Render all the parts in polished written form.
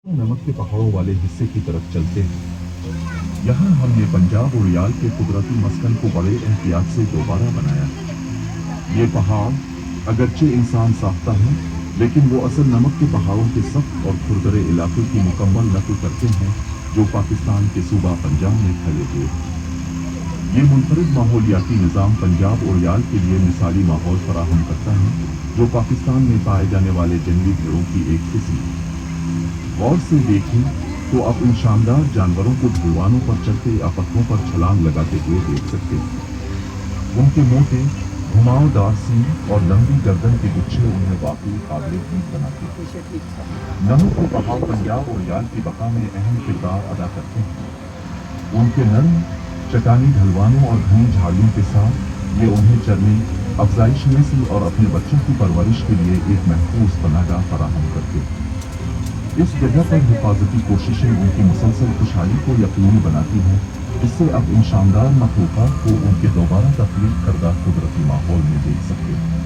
नमक के पहाड़ों वाले हिस्से की तरफ चलते हैं। यहाँ हमने पंजाब और रियाल के कुदरती मस्कन को बड़े एहतियात से दोबारा बनाया। ये पहाड़ अगरचे इंसान साख्ता है, लेकिन वो असल नमक के पहाड़ों के सख्त और खुरदरे इलाके की मुकम्मल नकल करते हैं, जो पाकिस्तान के सूबा पंजाब में फैले हुए हैं। ये मुनफरिद माहौलियाती निज़ाम पंजाब और रियाल के लिए मिसाली माहौल फराहम करता है, जो पाकिस्तान में पाए जाने वाले जंगली भेड़ों की एक किस्म है। गौर से देखें तो आप इन शानदार जानवरों को ढलवानों पर चलते या पत्थरों पर छलांग लगाते हुए देख सकते हैं। उनके मोटे घुमावदार सींग और लंबी गर्दन के गुच्छे उन्हें वाकई काबिल ईद बनाते हैं। नमक के पहाड़ पंजाब और रियाल की बका में अहम किरदार अदा करते हैं। उनके नर्म चट्टानी ढलवानों और घनी झाड़ियों के साथ ये उन्हें चरने, अफजाइश नस्ल और अपने बच्चों की परवरिश के लिए एक महफूज पनाहगाह फराहम करते हैं। इस जगह पर हिफाजती कोशिशें उनकी मुसलसल खुशहाली को यकीनी बनाती हैं, जिससे अब इन शानदार मखलूक़ात को उनके दोबारा तख्लीक करदा कुदरती माहौल में देख सकते हैं।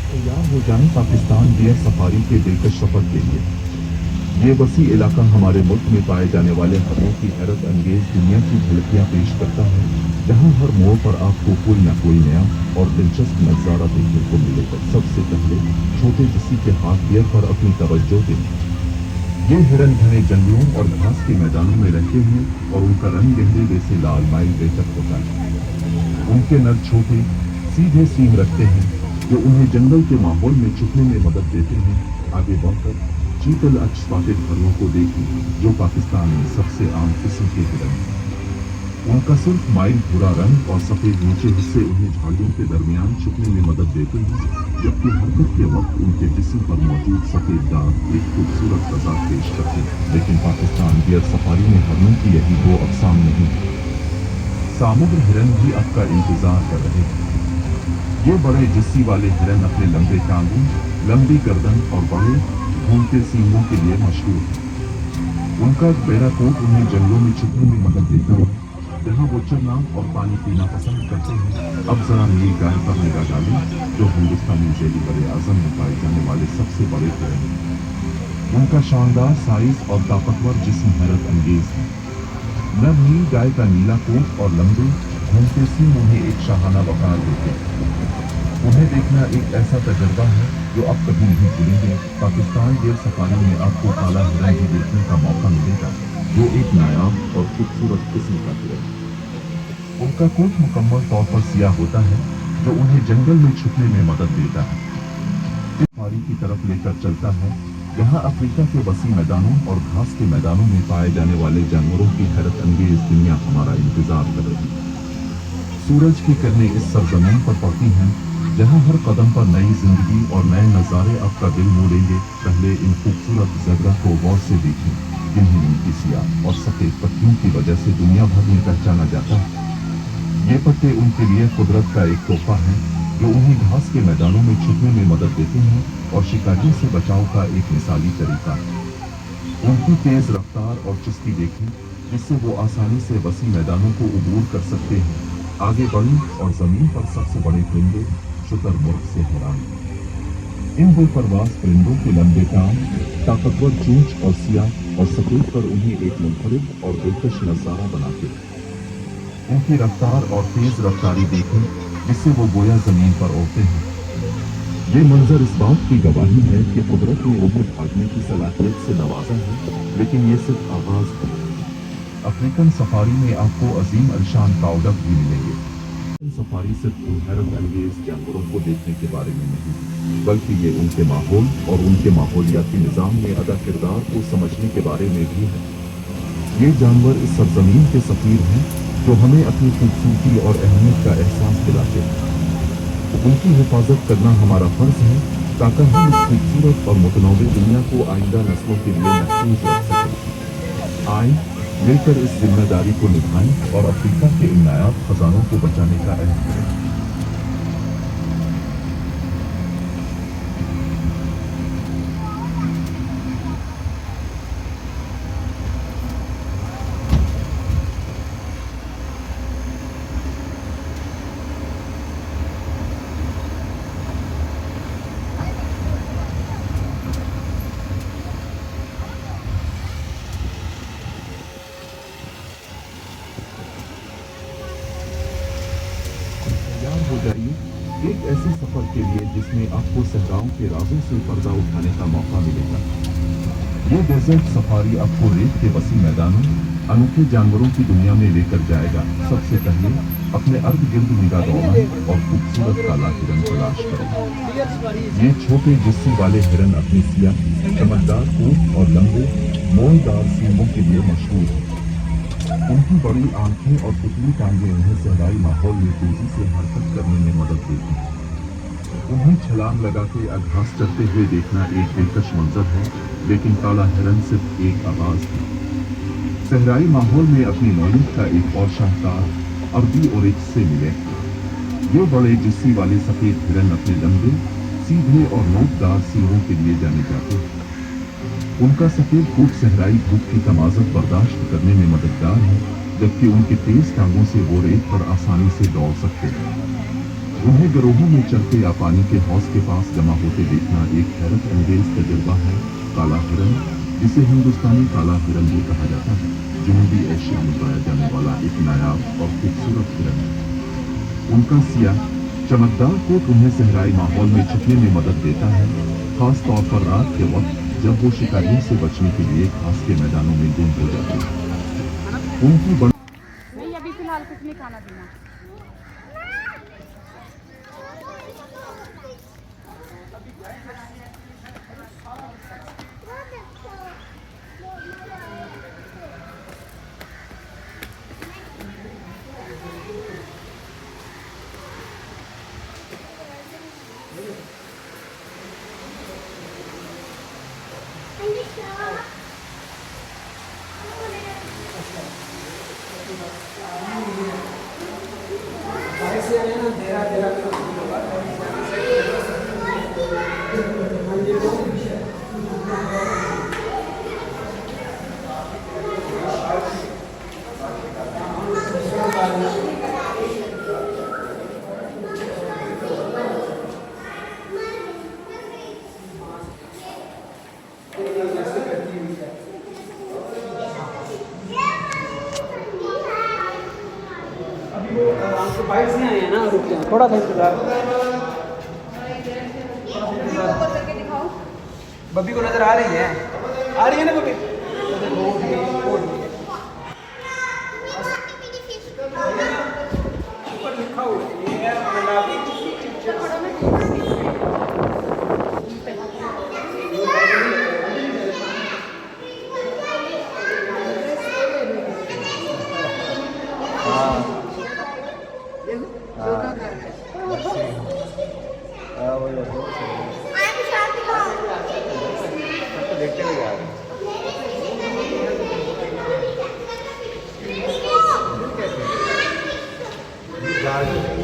तैयार हो जाएं पाकिस्तान डियर सफारी के दिलकश सफर के लिए। ये वसी इलाका हमारे मुल्क में पाए जाने वाले हरों की हैरत अंगेज दुनिया की झलकियाँ पेश करता है, जहाँ हर मोड़ पर आपको कोई न कोई नया और दिलचस्प नज़ारा देखने को मिलेगा। सबसे पहले छोटे जस्सी के हाथ गियर पर अपनी तवज्जो दें। ये हिरन घने जंगलों और घास के मैदानों में रहते हैं और उनका रंग गहरे जैसे लाल माइल बेतक होता है। उनके नर छोटे सीधे सींग रखते हैं, जो उन्हें जंगल के माहौल में छुपने में मदद देते हैं। आगे बढ़कर चीतल स्पॉटेड हरणों को देखें, जो पाकिस्तान में सबसे आम किस्म के हिरन हैं। उनका सिर्फ माइल भूरा रंग और सफेद नीचे हिस्से उन्हें झाड़ियों के दरमियान छुपने में मदद देते हैं, जबकि हरकत के वक्त उनके जिस्म पर मौजूद सफेद दाग एक खूबसूरत तजाद पेश करते हैं। लेकिन पाकिस्तान डियर सफारी में हरणों की यही दो अक़साम नहीं है। सामुद्र हिरन भी आपका इंतजार कर रहे हैं। ये बड़े जिस्सी वाले हिरन अपने लंबे टांगों, लंबी गर्दन और बड़े घूमते सींगों के लिए मशहूर है। उनका बेड़ा कोट उन्हें जंगलों में छुपने में मदद देता है, जहाँ वो चरना और पानी पीना पसंद करते हैं। अब जरा नील गाय पर निगाह डालें, जो हिंदुस्तानी ज़ेली बरे-आज़म में पाए जाने वाले सबसे बड़े हिरन हैं। उनका शानदार साइज और ताकतवर जिस्म हैरत अंगेज है। नर नील गाय का नीला कोट और लंबे घूमते सींग उन्हें एक शाहाना वकार देते हैं। उन्हें देखना एक ऐसा तजर्बा है जो आप कभी नहीं भूलेंगे। पाकिस्तान डियर सफारी में आपको काला हिरन भी देखने का मौका मिलेगा, जो एक नायाब और खूबसूरत किस्म का हिरन है। उनका कोट मुकम्मल तौर पर सियाह होता है, जो उन्हें जंगल में छुपने में मदद देता है। इस सफारी की तरफ लेकर चलता है, यहाँ अफ्रीका के वसी मैदानों और घास के मैदानों में पाए जाने वाले जानवरों की हैरत अंगेज दुनिया हमारा इंतजार कर रही है। सूरज की किरणें इस सरजमीन पर पड़ती हैं, जहाँ हर कदम पर नई जिंदगी और नए नज़ारे आपका दिल मोड़ेंगे। पहले इन खूबसूरत ज़ेब्रा को गौर से देखें, जिन्हें उनकी सियाह और सफ़ेद पट्टियों की वजह से दुनिया भर में पहचाना जाता है। ये पट्टे उनके लिए कुदरत का एक तोहफा है, जो उन्हें घास के मैदानों में छुपने में मदद देते हैं और शिकारियों से बचाव का एक मिसाली तरीका है। उनकी तेज रफ्तार और चुस्ती देखें, जिससे वो आसानी से वसी मैदानों को अबूर कर सकते हैं। आगे बढ़ी और जमीन पर सबसे बड़े परिंदे शुतुरमुर्ग से हैरान। इन बेपरवाह परिंदों के लंबे टांग, ताकतवर चोंच और सियाह और सफेद पर उन्हें एक मुनफरिद और दिलकश नजारा बनाते। उनकी रफ्तार और तेज रफ्तारी देखें, जिससे वो गोया जमीन पर उड़ते हैं। ये मंजर इस बात की गवाही है कि कुदरत ने उन्हें भागने की सलाहियत से नवाजा है, लेकिन ये सिर्फ आगाज है। अफ्रीकन सफारी में आपको अजीम अलशान काउडक भी मिलेंगे। सफारी सिर्फ उन हैरत अंगेज जानवरों को देखने के बारे में नहीं, बल्कि ये उनके माहौल और उनके माहौलियाती निज़ाम में अदा किरदार को समझने के बारे में भी है। ये जानवर इस सरजमीन के सफीर हैं, जो हमें अपनी खूबसूरती और अहमियत का एहसास दिलाते हैं। उनकी हिफाजत करना हमारा फर्ज है, ताकि हम इस खूबसूरत और मुतनव्वि दुनिया को आइंदा नस्लों के लिए महफूज रख सकें। आए मिलकर इस जिम्मेदारी को निभाएं और अफ्रीका के इन नायाब खजानों को बचाने का अहद करें। तैयार हो जाइए एक ऐसे सफर के लिए जिसमें आपको सहराओं के राजों से पर्दा उठाने का मौका मिलेगा। ये डेजर्ट सफारी आपको रेत के वसी मैदानों, अनोखे जानवरों की दुनिया में लेकर जाएगा। सबसे पहले अपने अर्द गिर्द निगाह दौड़ाएं और खूबसूरत काला हिरन तलाश करें। ये छोटे जिस्म वाले हिरन अपनी सियाह, चमकदार कोट और लंबे, मोलदार सींगों के लिए मशहूर हैं। उनकी बड़ी आंखें और पुतली टांगें उन्हें सहराई माहौल में तेजी से हरकत करने में मदद देती हैं। उन्हें छलांग लगा के घास चरते हुए देखना एक दिलकश मंजर है, लेकिन काला हिरन सिर्फ एक आवाज है। सहराई माहौल में अपनी नौयत का एक और शाहकार अरबी ओरिक्स से मिले। ये बड़े जिस्म वाले सफेद हिरन अपने लंबे, सीधे और नोकदार सींगों के लिए जाने जाते हैं। उनका सफेद कोट सहराई धूप की तमाज़त बर्दाश्त करने में मददगार है, जबकि उनके तेज टांगों से वो रेत पर आसानी से दौड़ सकते हैं। उन्हें गिरोहों में चलते या पानी के हौज के पास जमा होते देखना एक हैरत अंगेज तजुर्बा है। काला हिरन, जिसे हिंदुस्तानी काला हिरन भी कहा जाता है, जनूबी एशिया में पाया जाने वाला एक नायाब और खूबसूरत हिरन है। उनका सियाह, चमकदार कोट उन्हें सहराई माहौल में छुपने में मदद देता है, खास तौर पर रात के वक्त जब वो शिकारियों से बचने के लिए घास के मैदानों में गुम हो जाते हैं। उनकी नहीं, अभी फिलहाल कुछ नहीं खाना पीना। बाइक से आए हैं ना, रुक जाए थोड़ा सा इंतजार। बब्बी को नजर आ रही है ना बब्बी? ऊपर लिखा हुआ है देखते हुए जा रहे हैं।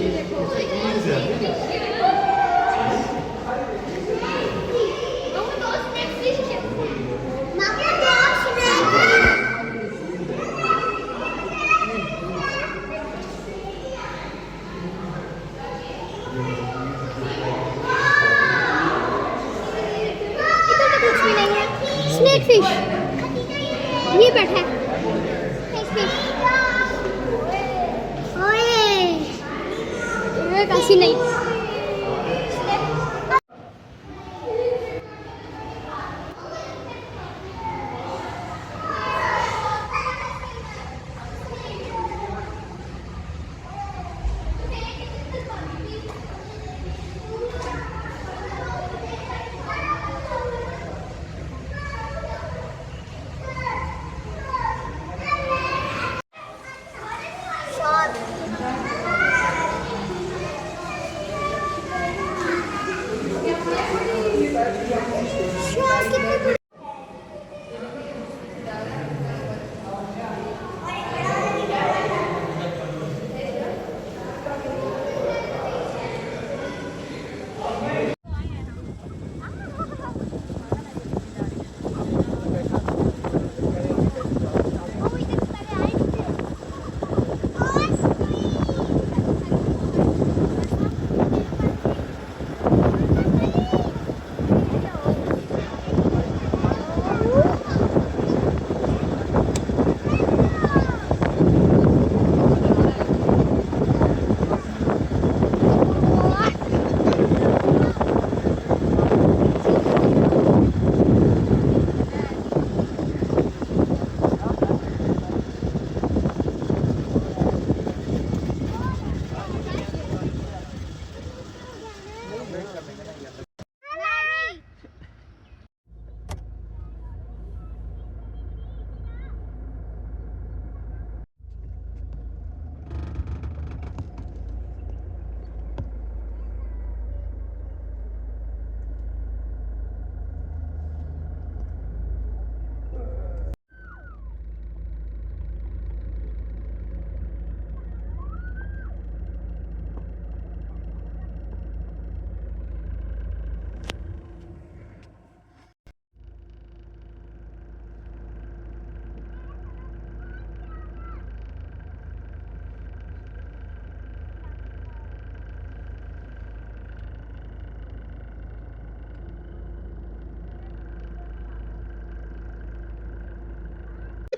फिश ये बैठा है फिश ओए कैसी नहीं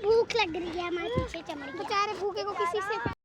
भूख लग रही है हमारे पीछे चमड़ी बेचारे भूखे को किसी से